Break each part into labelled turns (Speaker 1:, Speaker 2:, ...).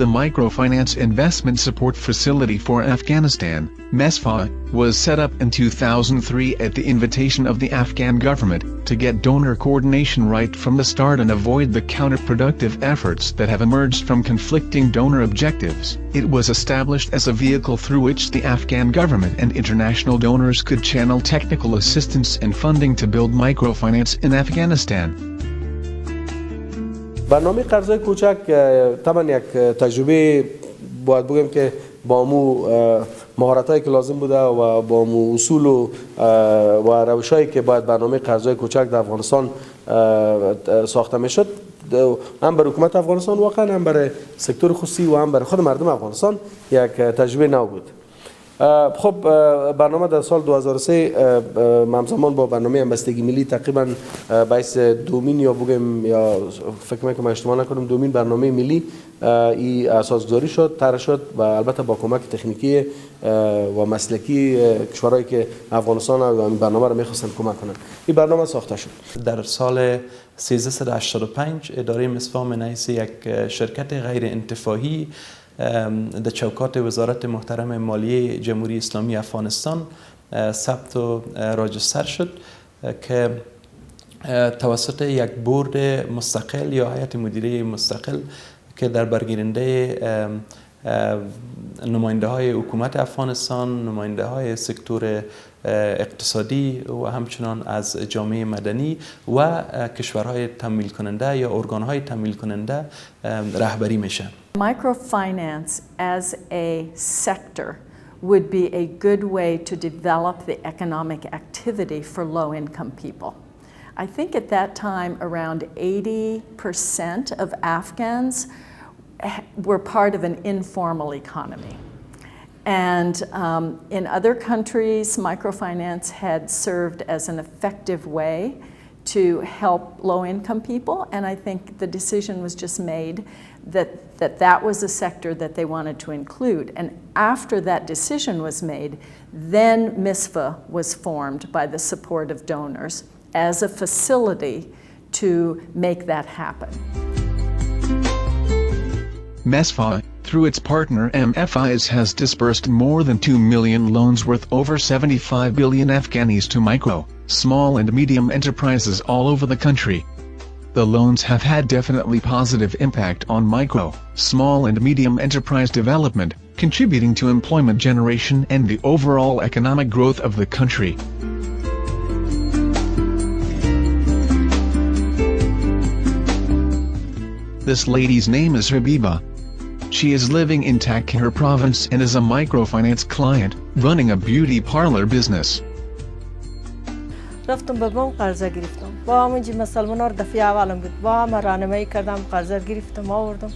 Speaker 1: The Microfinance Investment Support Facility for Afghanistan, MISFA, was set up in 2003 at the invitation of the Afghan government, to get donor coordination right from the start and avoid the counterproductive efforts that have emerged from conflicting donor objectives. It was established as a vehicle through which the Afghan government and international donors could channel technical assistance and funding to build microfinance in Afghanistan.
Speaker 2: برنامه قرضای کوچک طبعا یک تجربه باید بگم که با مو مهارتایی که لازم بوده و با مو اصول و روشایی که باید برنامه قرضای کوچک در افغانستان ساخته میشد، هم برای حکومت افغانستان واقعا، هم برای سکتور خصوصی و هم برای خود مردم افغانستان یک تجربه نو بود. خب برنامه در سال 2003 همزمان با برنامه همبستگی ملی تقریبا باعث دومین یا بگم یا فکر میکنم اشتباه نکنم دومین برنامه ملی ای اساسگذاری شد، طرح شد و البته با کمک تکنیکی و مسلکی کشورهایی که افغانستان و این برنامه رو میخواستن کمک کنن. این برنامه ساخته شد.
Speaker 3: در سال 1385 اداره مصفا من حیث یک شرکت غیر انتفاعی در چوکات وزارت محترم مالیه جمهوری اسلامی افغانستان ثبت و راجستر شد که توسط یک بورد مستقل یا هیئت مدیره مستقل که در برگیرنده نماینده های حکومت افغانستان، نماینده های سکتور اقتصادی و همچنان از جامعه مدنی و کشورهای تمویل کننده یا ارگانهای تمویل کننده رهبری میشه.
Speaker 4: Microfinance as a sector would be a good way to develop the economic activity for low-income people. I think at that time around 80% of Afghans were part of an informal economy. And in other countries, microfinance had served as an effective way to help low-income people, and I think the decision was just made that was a sector that they wanted to include. And after that decision was made, then MISFA was formed by the support of donors as a facility to make that happen.
Speaker 1: MISFA, through its partner MFIs, has disbursed more than 2 million loans worth over 75 billion Afghanis to micro, small and medium enterprises all over the country. The loans have had definitely positive impact on micro, small and medium enterprise development, contributing to employment generation and the overall economic growth of the country. This lady's name is Habiba. She is living in Takhar province and is a microfinance client, running a beauty parlor business.
Speaker 5: رفتم به بانک قرضه گرفتم. با همونجی مسلمانا رو دفعه اولم بود. با همه راهنمایی کردم، قرضه گرفتم، آوردم.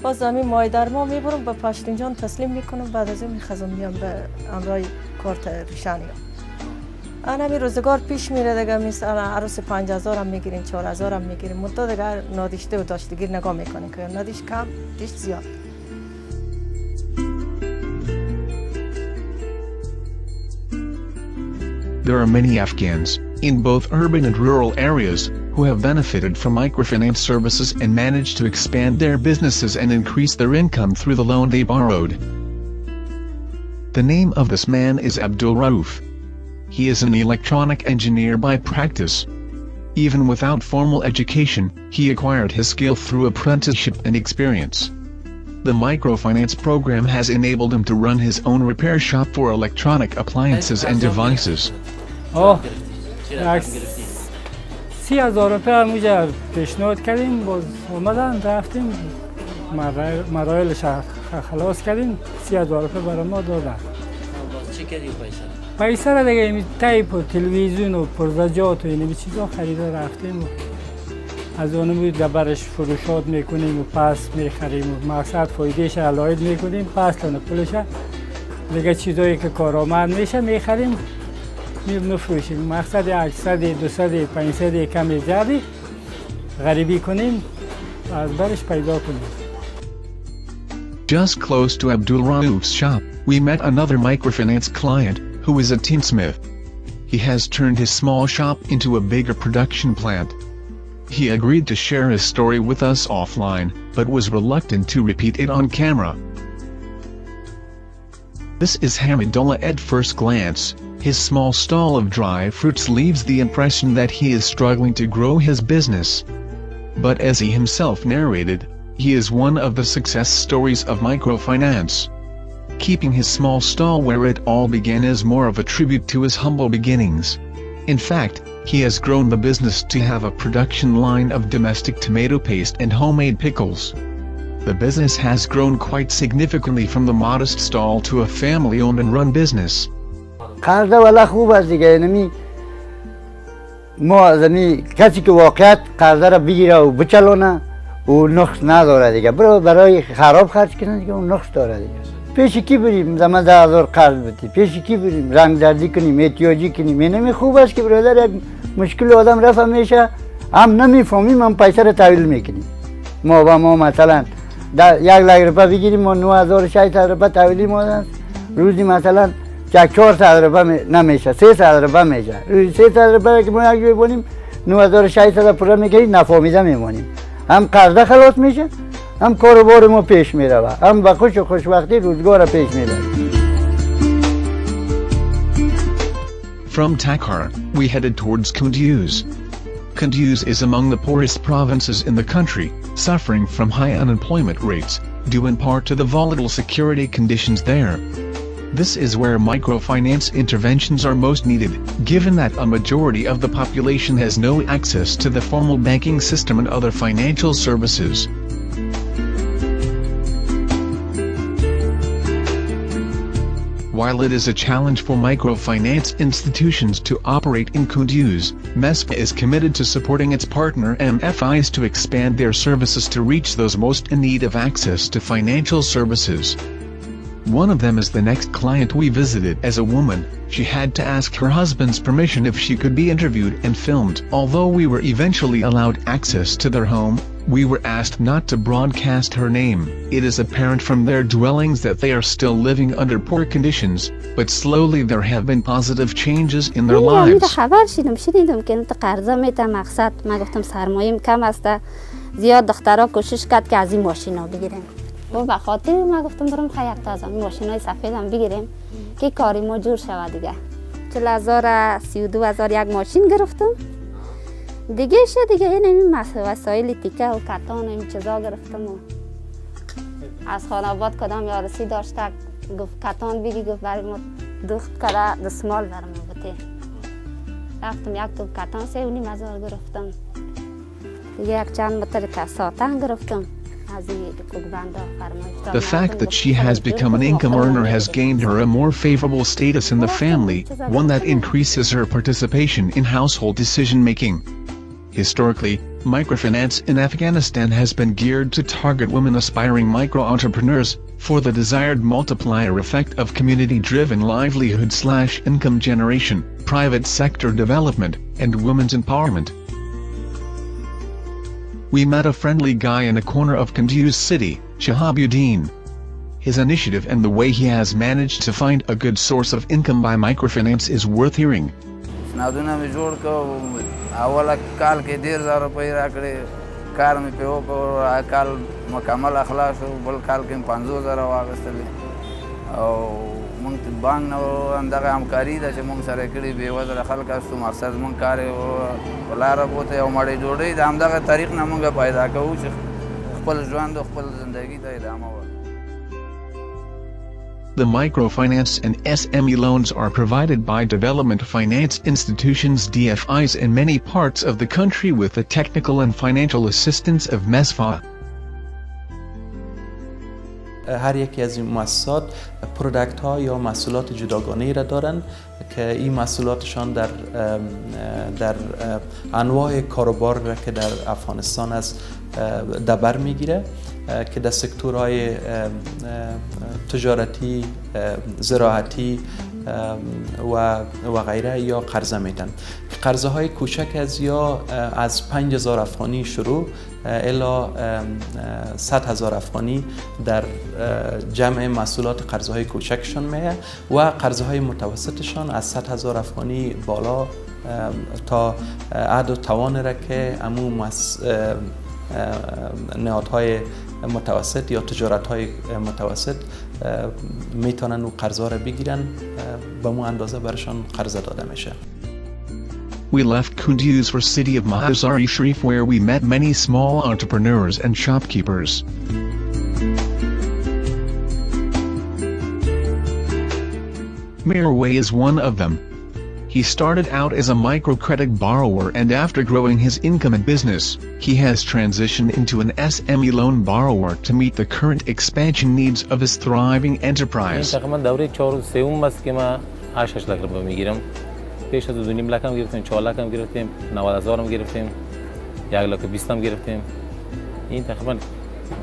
Speaker 5: باز همین مایدار ما میبرم به پاشتینجان تسلیم میکنم، بعد از این میخوام میام به امرای کارت روشنی. انا می روزگار پیش میره دیگه، مثلا عروس 5000 هم میگیریم، 4000 هم میگیریم. مدت دیگه نادیشته و داشتگیر نگاه میکنیم که نادیش کم، دیش زیاد.
Speaker 1: There are many Afghans, in both urban and rural areas, who have benefited from microfinance services and managed to expand their businesses and increase their income through the loan they borrowed. The name of this man is Abdul Rauf. He is an electronic engineer by practice. Even without formal education, he acquired his skill through apprenticeship and experience. The microfinance program has enabled him to run his own repair shop for electronic appliances and devices.
Speaker 6: Oh, 30,000 روپیه همونجا پیشنهاد کردیم، باز اومدن رفتیم مراحلش خلاص کردیم، 30,000 روپیه برای ما دادن.
Speaker 7: چی کردی پیسه؟
Speaker 6: پیسه را دیگه این تیپ و تلویزیون و پرزجات و این چیزا خریده رفتیم و از اون بود دبرش فروشات میکنیم و پس میخریم و مقصد فایدهش علایت میکنیم، پس لانه پولش دیگه چیزایی که کارآمد میشه میخریم میفروشیم. مقصد 800 200 500 کمی زیادی غریبی کنیم از برش پیدا کنیم.
Speaker 1: Just close to Abdul Rauf's shop, we met another microfinance client, who is a tinsmith. He has turned his small shop into a bigger production plant. He agreed to share his story with us offline, but was reluctant to repeat it on camera. This is Hamidullah at first glance. His small stall of dry fruits leaves the impression that he is struggling to grow his business. But as he himself narrated, he is one of the success stories of microfinance. Keeping his small stall where it all began is more of a tribute to his humble beginnings. In fact, he has grown the business to have a production line of domestic tomato paste and homemade pickles. The business has grown quite significantly from the modest stall to a family-owned and run business.
Speaker 8: قرضه والا خوب است دیگه، یعنی ما زنی کسی که واقعیت قرضه را بگیره و بچلونه و نقص نداره دیگه، برای خراب خرج کنه دیگه اون نقص داره دیگه. پیش کی بریم؟ زمان 10,000 قرض بدیم، پیش کی بریم؟ رنگ دردی کنیم، احتیاجی کنیم. اینمی خوب است که برادر یک مشکل آدم رفع میشه، هم نمیفهمیم، هم پیسه را تحویل میکنیم. ما مثلا 1,00,000 روپیه بگیریم، ما 9,600 روپیه تحویلی ما روزی مثلا 400 روپیه نمیشه، 300 روپیه میشه. روزی 300 روپیه که ما یک جای بونیم 9,600 پورا میکنیم، نفهمیده میمونیم. هم قرضه خلاص میشه، هم کاروبار ما پیش میره، هم با خوشبختی روزگار پیش میره.
Speaker 1: From Takhar, we headed towards Kunduz. Kunduz is among the poorest provinces in the country, suffering from high unemployment rates, due in part to the volatile security conditions there. This is where microfinance interventions are most needed, given that a majority of the population has no access to the formal banking system and other financial services. While it is a challenge for microfinance institutions to operate in Kunduz, MISFA is committed to supporting its partner MFIs to expand their services to reach those most in need of access to financial services. One of them is the next client we visited. As a woman, she had to ask her husband's permission if she could be interviewed and filmed. Although we were eventually allowed access to their home, we were asked not to broadcast her name. It is apparent from their dwellings that they are still living under poor conditions, but slowly there have been positive changes in their lives.
Speaker 9: خبر شنیدم که قرضه میتم مقصد ما گفتم سرمایه‌ام کم است، زیاد دخترها کوشش کرد که از این ماشینا بگیریم. و به خاطر ما گفتم برام یک تا از این ماشینای سفیدم بگیریم که کاری ما جور شود دیگه. 40,000 32,000 یک ماشین گرفتم. دیگه این وسایل تیکه و کارتون این چیزا گرفتم. از خانواده کدام یارسی داشته گفت کارتون بگی، گفت برای ما دخت کرده دستمال برام بده. رفتم یک تو کارتون 3,500 گرفتم. دیگه یک چند متر کساتن گرفتم.
Speaker 1: The fact that she has become an income earner has gained her a more favorable status in the family, one that increases her participation in household decision-making. Historically, microfinance in Afghanistan has been geared to target women aspiring micro-entrepreneurs, for the desired multiplier effect of community-driven livelihood/income generation, private sector development, and women's empowerment. We met a friendly guy in a corner of Kunduz city, Shahabuddin. His initiative and the way he has managed to find a good source of income by microfinance is worth hearing.
Speaker 10: نادونه می جوړ کو اوله کال کې 10,000 روپۍ راکړې، کار مې په وکړ، کال مکمل اخلاص او بل کال کې 50,000 واغستلې او مونږ ته بانک نو اندغه همکاري ده چې مونږ سره کړي به وزره خلک استو مقصد مونږ کار ولاره بوته او مړې جوړې د همدغه طریق نه مونږ پیدا کوو چې خپل ژوند او خپل ژوندۍ ته ادامه ورکړو.
Speaker 1: The microfinance and SME loans are provided by development finance institutions DFIs in many parts of the country with the technical and financial assistance of MISFA.
Speaker 3: هر یکی از این مؤسسات پروداکت ها یا محصولات جداگانه را دارند که این محصولاتشان در انواع کاروبار را که در افغانستان از دبر میگیره که در سکتورهای تجارتی، زراعتی و غیره یا قرضه میدن. قرضه های کوچک از 5,000 افغانی شروع الی 100,000 افغانی در جمع محصولات قرضه های کوچکشان میه و قرضه های متوسطشان از 100,000 افغانی بالا تا عد و توان را که امو نهادهای متوسط یا تجارت‌های متوسط میتونن و قرضا را بگیرن، به مو اندازه برشان قرض داده میشه.
Speaker 1: We left Kunduz for city of Mazar-e Sharif where we met many small entrepreneurs and shopkeepers. Mirway is one of them. He started out as a microcredit borrower and after growing his income and business, he has transitioned into an SME loan borrower to meet the current expansion needs of his thriving enterprise.
Speaker 11: تقریبا دوره 4 و 3 است که ما 8 لک رو میگیرم. پیش از 2.5 لک هم گرفتیم، 4 لک هم گرفتیم، 90,000 هم گرفتیم، 1 لک و 20 هم گرفتیم. این تقریبا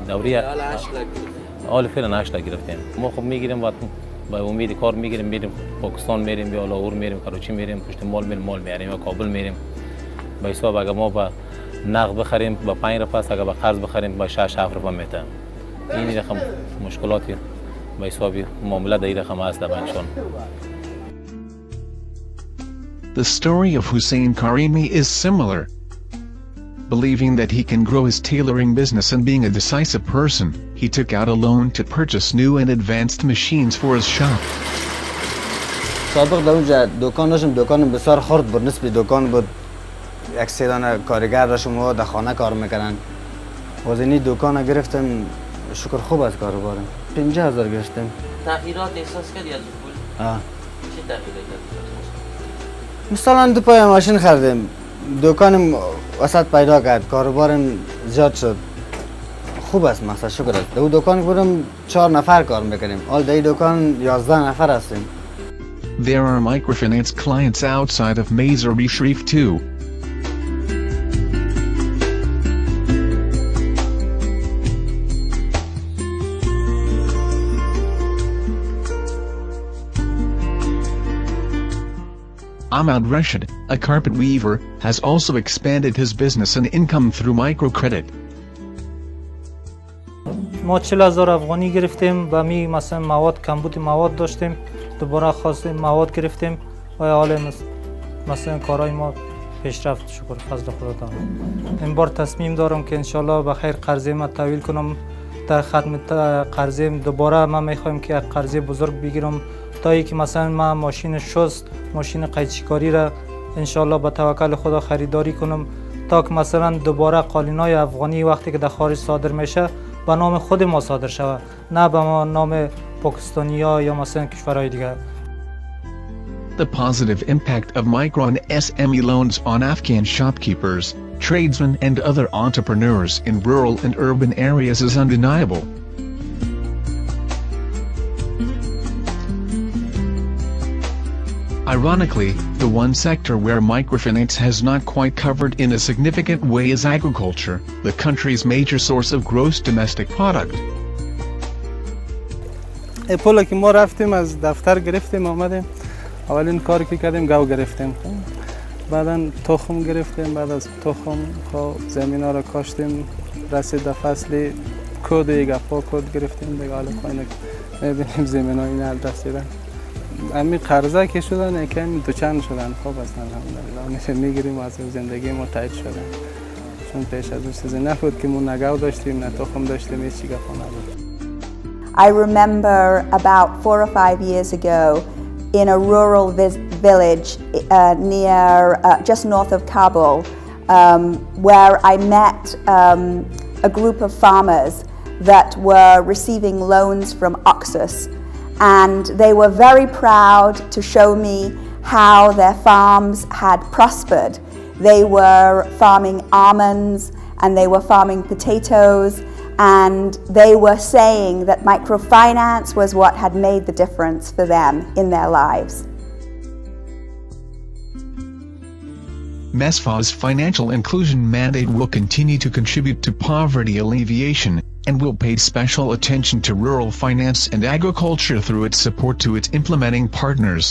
Speaker 11: دوره 8 لک. حالا فعلا 8 لک گرفتیم. ما خب میگیریم با امید کار میگیریم، میریم پاکستان، میریم یا لاهور، میریم کراچی، میریم پشت مال میاریم یا کابل میریم. به حساب اگه ما با نقد بخریم با 5 روپیه، اگه با قرض بخریم با 6-7 روپیه میته. این رقم مشکلاتی به حساب معامله در این رقم هست در بینشان.
Speaker 1: The story of Hussein Karimi is similar. Believing that he can grow his tailoring business and being a decisive person, he took out a loan to purchase new and advanced machines for his shop.
Speaker 8: سابق در اونجا دکان داشتم، دکان بسیار خرد بود، نسبی دکان بود. یک سیدان کارگر داشتم و در خانه کار میکنن. وزنی دکان گرفتم، شکر خوب از کاروبارم. 50,000 گرفتم.
Speaker 7: تغییرات احساس کردی از پول؟ چه تغییراتی؟
Speaker 8: مثلا 2 پای ماشین خریدم، دکانم وسط پیدا کرد، کاروبارم زیاد شد. خوب است مثلا، شکر است. در دکان بودم 4 نفر کار میکنیم، حال در دکان 11 نفر هستیم.
Speaker 1: There are microfinance clients outside of Mazar-e Sharif too. Ahmad Rashid, a carpet weaver, has also expanded his business and income through microcredit.
Speaker 6: ما 40,000 افغانی گرفتیم و می مثلا مواد کمبود مواد داشتیم، دوباره خواستیم مواد گرفتیم و حالا مثلا کارهای ما پیشرفت، شکر فضل خدا تعالی. این بار تصمیم دارم که انشالله بخیر قرضه ما تحویل کنم در خدمت قرضه. دوباره ما میخوایم که یک قرضه بزرگ بگیرم تا اینکه مثلا ما ماشین شست، ماشین قیچیکاری را انشالله با توکل خدا خریداری کنم تا که مثلا دوباره قالینای افغانی وقتی که در خارج صادر میشه به نام خود ما صادر شود، نه به نام پاکستانی‌ها یا مثلا کشورهای دیگر.
Speaker 1: The positive impact of micro and SME loans on Afghan shopkeepers, tradesmen and other entrepreneurs in rural and urban areas is undeniable. Ironically, the one sector where microfinance has not quite covered in a significant way is agriculture, the country's major source of gross domestic product.
Speaker 6: پولی که ما رفتیم از دفتر گرفتیم آمدیم، اولین کاری که کردیم گاو گرفتیم، بعدا تخم گرفتیم، بعد از تخم زمین ها را کاشتیم، رسید در فصل کود یک گفا کود گرفتیم دیگه. حالا پایین میبینیم زمین ها این حال رسیدن. امی قرضه که شدن یکم دوچند شدن، خوب است الحمدلله. میشه میگیریم از زندگی ما تایید شدن، چون پیش از اون چیزی نبود که ما نه گاو داشتیم نه تخم داشتیم، هیچ چی گفا نبود.
Speaker 12: I remember about 4 or 5 years ago in a rural village near just north of Kabul where I met a group of farmers that were receiving loans from Oxus, and they were very proud to show me how their farms had prospered. They were farming almonds and they were farming potatoes, and they were saying that microfinance was what had made the difference for them in their lives.
Speaker 1: MISFA's financial inclusion mandate will continue to contribute to poverty alleviation, and will pay special attention to rural finance and agriculture through its support to its implementing partners.